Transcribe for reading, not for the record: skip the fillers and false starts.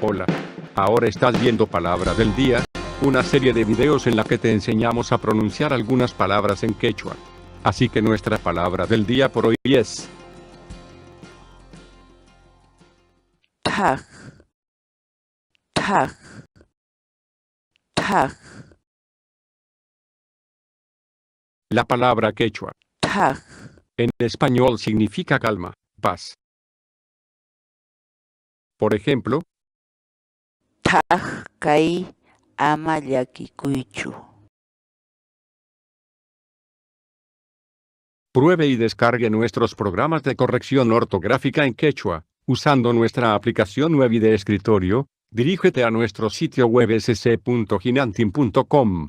Hola. Ahora estás viendo Palabra del Día, una serie de videos en la que te enseñamos a pronunciar algunas palabras en quechua. Así que nuestra palabra del día por hoy es Tag, tag, tag, la palabra quechua. tag, En español significa calma, paz. Por ejemplo, tag kay ama llakikuychu. pruebe y descargue nuestros programas de corrección ortográfica en quechua, usando nuestra aplicación web y de escritorio. Dirígete a nuestro sitio web sc.hinantin.com.